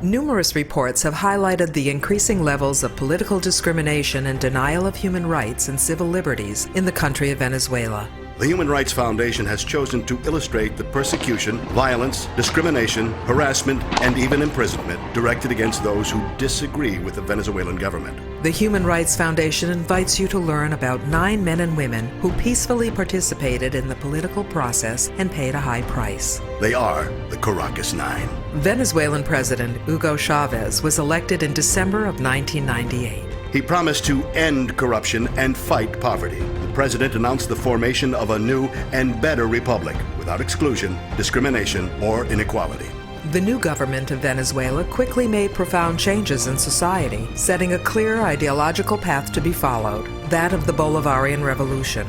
Numerous reports have highlighted the increasing levels of political discrimination and denial of human rights and civil liberties in the country of Venezuela. The Human Rights Foundation has chosen to illustrate the persecution, violence, discrimination, harassment, and even imprisonment directed against those who disagree with the Venezuelan government. The Human Rights Foundation invites you to learn about 9 men and women who peacefully participated in the political process and paid a high price. They are the Caracas Nine. Venezuelan President Hugo Chavez was elected in December of 1998. He promised to end corruption and fight poverty. The president announced the formation of a new and better republic without exclusion, discrimination, or inequality. The new government of Venezuela quickly made profound changes in society, setting a clear ideological path to be followed, that of the Bolivarian Revolution.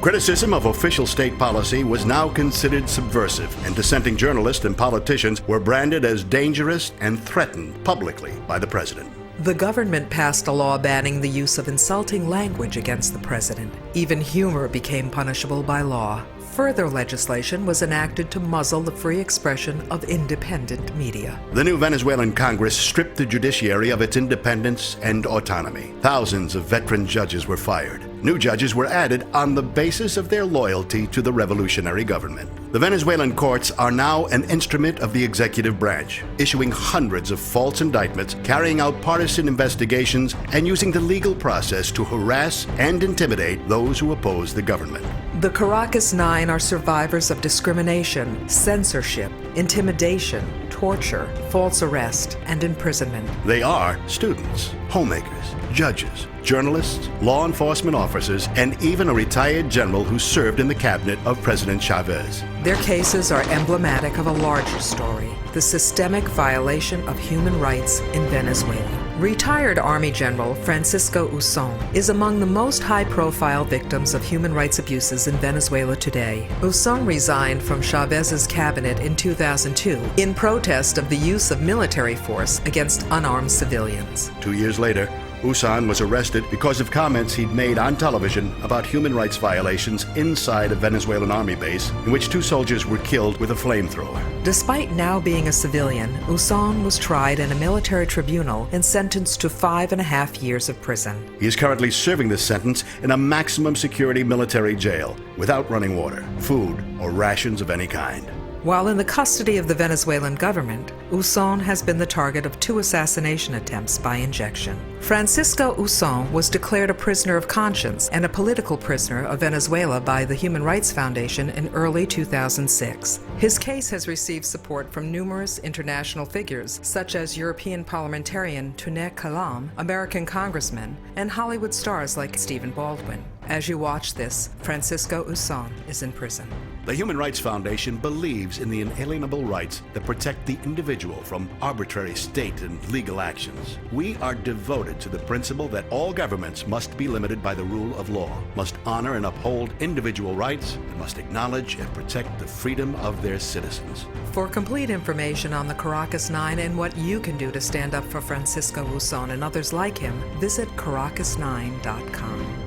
Criticism of official state policy was now considered subversive, and dissenting journalists and politicians were branded as dangerous and threatened publicly by the president. The government passed a law banning the use of insulting language against the president. Even humor became punishable by law. Further legislation was enacted to muzzle the free expression of independent media. The new Venezuelan Congress stripped the judiciary of its independence and autonomy. Thousands of veteran judges were fired. New judges were added on the basis of their loyalty to the revolutionary government. The Venezuelan courts are now an instrument of the executive branch, issuing hundreds of false indictments, carrying out partisan investigations, and using the legal process to harass and intimidate those who oppose the government. The Caracas Nine are survivors of discrimination, censorship, intimidation, torture, false arrest, and imprisonment. They are students, homemakers, judges, journalists, law enforcement officers, and even a retired general who served in the cabinet of President Chavez. Their cases are emblematic of a larger story, the systemic violation of human rights in Venezuela. Retired Army General Francisco Usón is among the most high-profile victims of human rights abuses in Venezuela today. Usón resigned from Chavez's cabinet in 2002 in protest of the use of military force against unarmed civilians. 2 years later, Usón was arrested because of comments he'd made on television about human rights violations inside a Venezuelan army base in which 2 soldiers were killed with a flamethrower. Despite now being a civilian, Usón was tried in a military tribunal and sentenced to 5.5 years of prison. He is currently serving this sentence in a maximum security military jail without running water, food, or rations of any kind. While in the custody of the Venezuelan government, Usón has been the target of 2 assassination attempts by injection. Francisco Usón was declared a prisoner of conscience and a political prisoner of Venezuela by the Human Rights Foundation in early 2006. His case has received support from numerous international figures, such as European parliamentarian Tunne Kelam, American congressmen, and Hollywood stars like Stephen Baldwin. As you watch this, Francisco Usón is in prison. The Human Rights Foundation believes in the inalienable rights that protect the individual from arbitrary state and legal actions. We are devoted to the principle that all governments must be limited by the rule of law, must honor and uphold individual rights, and must acknowledge and protect the freedom of their citizens. For complete information on the Caracas Nine and what you can do to stand up for Francisco Usón and others like him, visit caracas9.com.